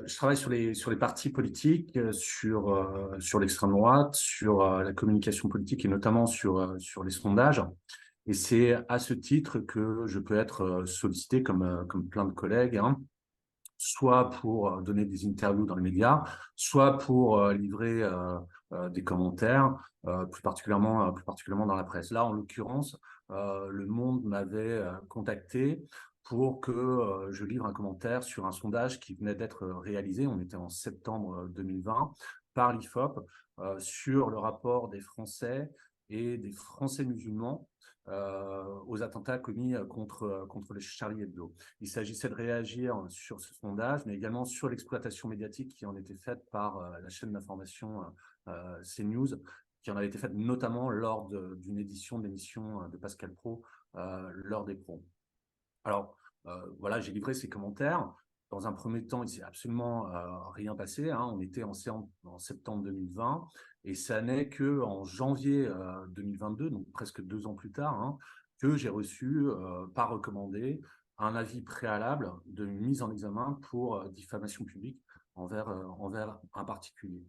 Je travaille sur les partis politiques, sur l'extrême droite, sur la communication politique et notamment sur les sondages. Et c'est à ce titre que je peux être sollicité comme plein de collègues, hein, soit pour donner des interviews dans les médias, soit pour livrer des commentaires, plus particulièrement dans la presse. Là, en l'occurrence, Le Monde m'avait contacté pour que je livre un commentaire sur un sondage qui venait d'être réalisé, on était en septembre 2020, par l'IFOP, sur le rapport des Français et des Français musulmans aux attentats commis contre les Charlie Hebdo. Il s'agissait de réagir sur ce sondage, mais également sur l'exploitation médiatique qui en était faite par la chaîne d'information CNews, qui en avait été faite notamment lors d'une édition de l'émission de Pascal Praud, l'heure des pros. Alors, voilà, j'ai livré ces commentaires. Dans un premier temps, il ne s'est absolument rien passé, hein. On était en septembre 2020 et ça n'est qu'en janvier 2022, donc presque 2 ans plus tard, hein, que j'ai reçu, par recommandé, un avis préalable de mise en examen pour diffamation publique envers un particulier.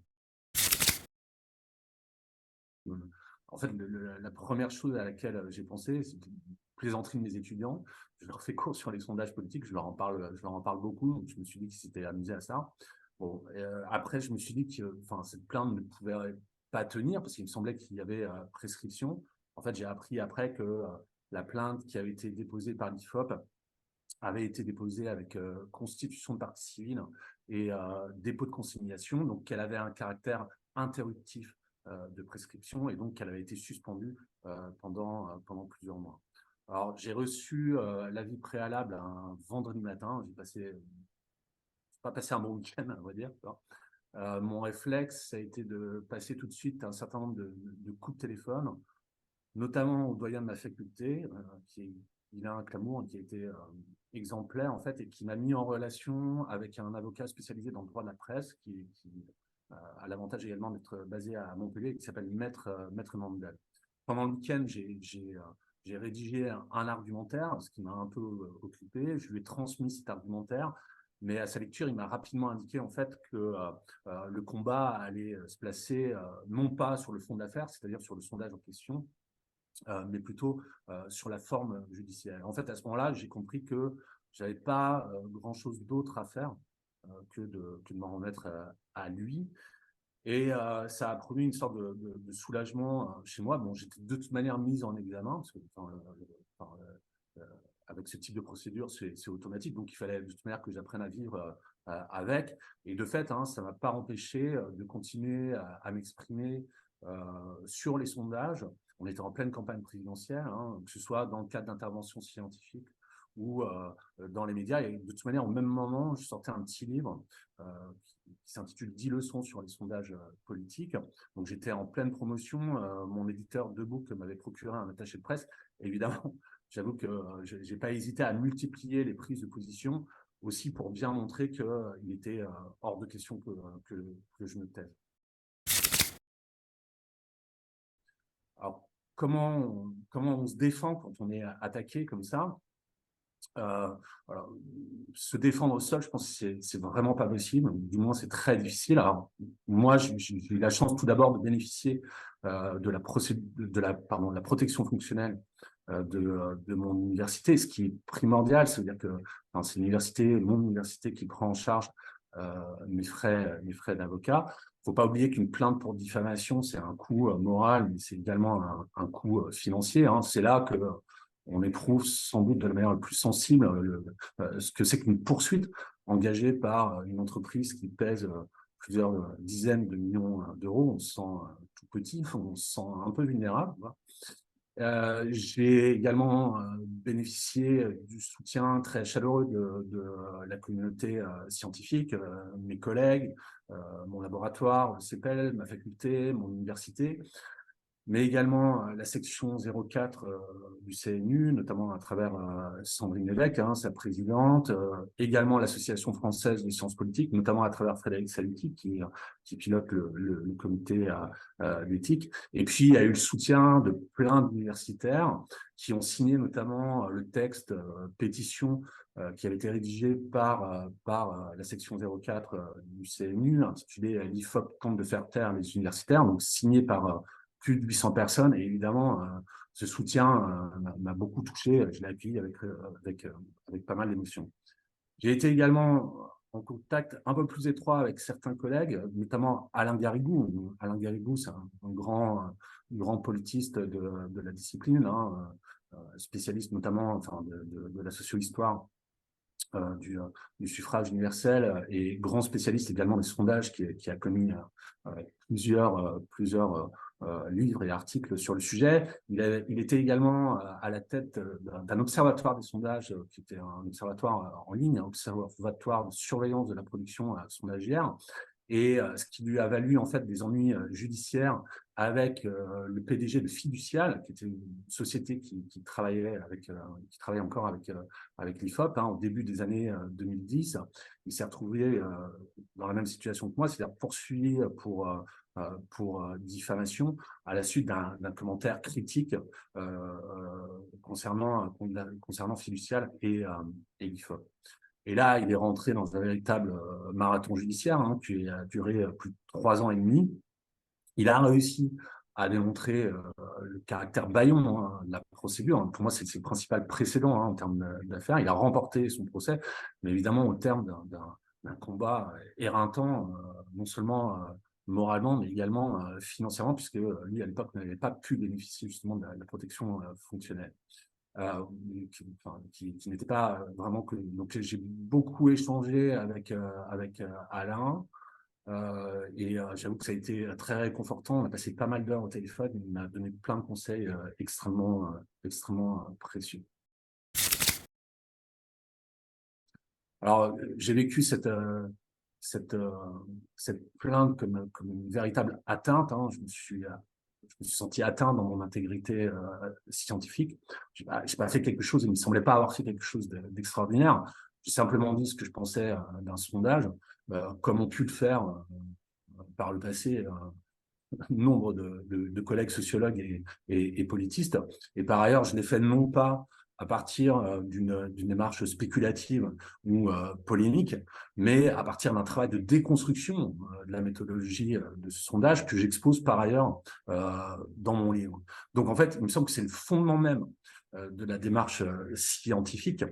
En fait, la première chose à laquelle j'ai pensé, c'était une plaisanterie de mes étudiants. Je leur fais cours sur les sondages politiques, je leur en parle beaucoup, donc je me suis dit qu'ils s'étaient amusés à ça. Bon, après, je me suis dit que cette plainte ne pouvait pas tenir parce qu'il me semblait qu'il y avait prescription. En fait, j'ai appris après que la plainte qui avait été déposée par l'IFOP avait été déposée avec constitution de partie civile et dépôt de consignation, donc qu'elle avait un caractère interruptif de prescription et donc qu'elle avait été suspendue pendant plusieurs mois. Alors, j'ai reçu l'avis préalable un vendredi matin. Pas passé un bon week-end, on va dire. Mon réflexe, ça a été de passer tout de suite un certain nombre de coups de téléphone, notamment au doyen de ma faculté, Ilan Clamour, qui a été exemplaire en fait et qui m'a mis en relation avec un avocat spécialisé dans le droit de la presse qui a l'avantage également d'être basé à Montpellier, qui s'appelle Maître Mandel. Pendant le week-end, j'ai rédigé un argumentaire, ce qui m'a un peu occupé. Je lui ai transmis cet argumentaire, mais à sa lecture, il m'a rapidement indiqué en fait que le combat allait se placer non pas sur le fond de l'affaire, c'est-à-dire sur le sondage en question, mais plutôt sur la forme judiciaire. En fait, à ce moment-là, j'ai compris que je n'avais pas grand-chose d'autre à faire que de m'en remettre à lui. Et ça a produit une sorte de soulagement chez moi. Bon, j'étais de toute manière mise en examen, parce que avec ce type de procédure, c'est automatique. Donc, il fallait de toute manière que j'apprenne à vivre avec. Et de fait, hein, ça ne m'a pas empêché de continuer à m'exprimer sur les sondages. On était en pleine campagne présidentielle, hein, que ce soit dans le cadre d'interventions scientifiques ou dans les médias. Et de toute manière, au même moment, je sortais un petit livre euh, qui s'intitule 10 leçons sur les sondages politiques. Donc, j'étais en pleine promotion. Mon éditeur Debook m'avait procuré un attaché de presse. Évidemment, j'avoue que je n'ai pas hésité à multiplier les prises de position aussi pour bien montrer qu'il était hors de question que je me taise. Alors, comment on se défend quand on est attaqué comme ça? Alors, se défendre au sol, je pense que c'est vraiment pas possible. Du moins, c'est très difficile. Alors, moi, j'ai eu la chance tout d'abord de bénéficier de la protection fonctionnelle de mon université, ce qui est primordial. C'est-à-dire que c'est mon université qui prend en charge mes frais d'avocat. Il ne faut pas oublier qu'une plainte pour diffamation, c'est un coût moral, mais c'est également un coût financier, hein. C'est là que on éprouve sans doute de la manière la plus sensible ce que c'est qu'une poursuite engagée par une entreprise qui pèse plusieurs dizaines de millions d'euros. On se sent tout petit, on se sent un peu vulnérable. J'ai également bénéficié du soutien très chaleureux de la communauté scientifique, mes collègues, mon laboratoire, le CEPEL, ma faculté, mon université. mais également la section 04 du CNU, notamment à travers Sandrine Lévesque, hein, sa présidente, également l'Association française des sciences politiques, notamment à travers Frédéric Saluti, qui pilote le comité d'éthique. Et puis, il y a eu le soutien de plein d'universitaires qui ont signé notamment le texte pétition qui avait été rédigé par la section 04 du CNU, intitulé « L'IFOP tente de faire taire les universitaires », donc signé par plus de 800 personnes. Et évidemment, ce soutien m'a beaucoup touché. Je l'ai accueilli avec pas mal d'émotions. J'ai été également en contact un peu plus étroit avec certains collègues, notamment Alain Garrigou. Alain Garrigou, c'est un grand politiste de la discipline, hein, spécialiste notamment enfin, de la socio-histoire du suffrage universel et grand spécialiste également des sondages qui a commis plusieurs livres et articles sur le sujet. Il était également à la tête d'un observatoire des sondages qui était un observatoire en ligne, un observatoire de surveillance de la production sondagière. Et ce qui lui a valu en fait des ennuis judiciaires avec le PDG de Fiducial, qui était une société qui travaillait encore avec l'IFOP, hein, au début des années 2010. Il s'est retrouvé dans la même situation que moi, c'est-à-dire poursuivi pour diffamation à la suite d'un commentaire critique concernant Fiducial et l'IFOP. Et là, il est rentré dans un véritable marathon judiciaire, hein, qui a duré plus de 3 ans et demi. Il a réussi à démontrer le caractère bâillon hein, de la procédure. Pour moi, c'est le principal précédent hein, en termes d'affaires. Il a remporté son procès, mais évidemment au terme d'un combat éreintant, non seulement moralement, mais également financièrement, puisque lui, à l'époque, n'avait pas pu bénéficier justement de la protection fonctionnelle. Qui n'était pas vraiment connu. Donc j'ai beaucoup échangé avec Alain et j'avoue que ça a été très réconfortant. On a passé pas mal d'heures au téléphone. Il m'a donné plein de conseils extrêmement précieux. Alors j'ai vécu cette plainte comme une véritable atteinte. Hein. Je me suis senti atteint dans mon intégrité scientifique. Je n'ai pas fait quelque chose, il ne me semblait pas avoir fait quelque chose d'extraordinaire. J'ai simplement dit ce que je pensais d'un sondage, comme ont pu le faire par le passé nombre de collègues sociologues et politistes. Et par ailleurs, je l'ai fait non pas à partir d'une démarche spéculative ou polémique, mais à partir d'un travail de déconstruction de la méthodologie de ce sondage que j'expose par ailleurs dans mon livre. Donc en fait, il me semble que c'est le fondement même de la démarche scientifique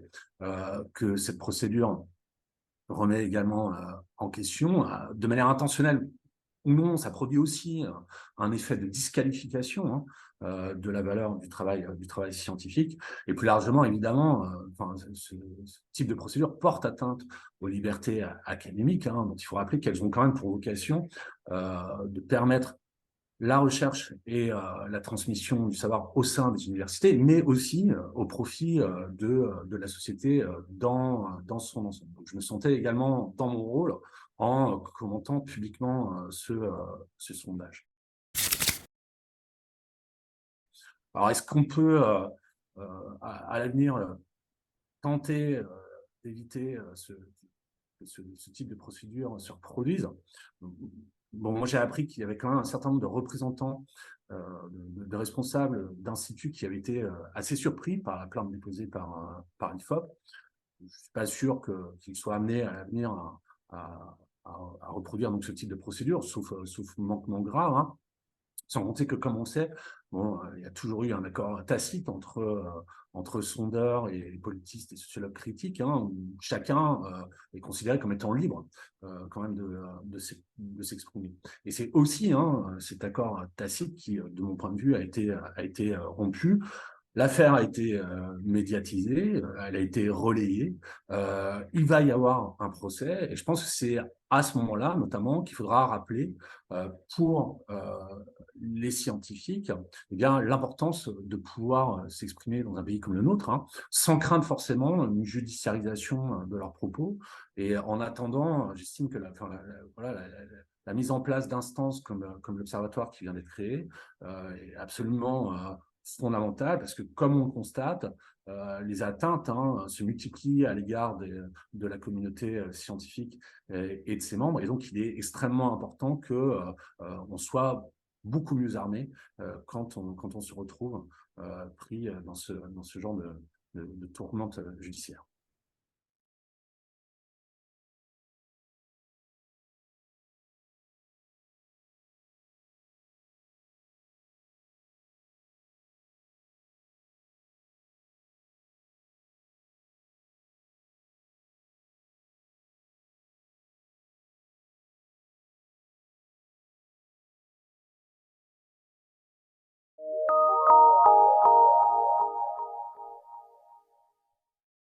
que cette procédure remet également en question, de manière intentionnelle ou non. Ça produit aussi un effet de disqualification hein, de la valeur du travail scientifique. Et plus largement, évidemment, ce type de procédure porte atteinte aux libertés académiques, hein, dont il faut rappeler qu'elles ont quand même pour vocation de permettre la recherche et la transmission du savoir au sein des universités, mais aussi au profit de la société dans son ensemble. Donc, je me sentais également dans mon rôle en commentant publiquement ce sondage. Alors, est-ce qu'on peut, à l'avenir, tenter d'éviter ce type de procédure se reproduise? Bon, moi, j'ai appris qu'il y avait quand même un certain nombre de représentants, de responsables d'instituts qui avaient été assez surpris par la plainte déposée par l'IFOP. Je ne suis pas sûr qu'ils soient amenés à l'avenir à reproduire donc, ce type de procédure, sauf manquement grave. Hein. Sans compter que, comme on sait, bon, il y a toujours eu un accord tacite entre sondeurs et politistes et sociologues critiques, hein, où chacun est considéré comme étant libre quand même de s'exprimer. Et c'est aussi hein, cet accord tacite qui, de mon point de vue, a été rompu. L'affaire a été médiatisée, elle a été relayée. Il va y avoir un procès et je pense que c'est à ce moment-là, notamment, qu'il faudra rappeler pour les scientifiques eh bien, l'importance de pouvoir s'exprimer dans un pays comme le nôtre, hein, sans craindre forcément une judiciarisation de leurs propos. Et en attendant, j'estime que la mise en place d'instances comme l'Observatoire qui vient d'être créé est absolument fondamentale parce que, comme on le constate, les atteintes se multiplient à l'égard de la communauté scientifique et de ses membres. Et donc, il est extrêmement important qu'on soit beaucoup mieux armé quand on se retrouve pris dans ce genre de tourmente judiciaire.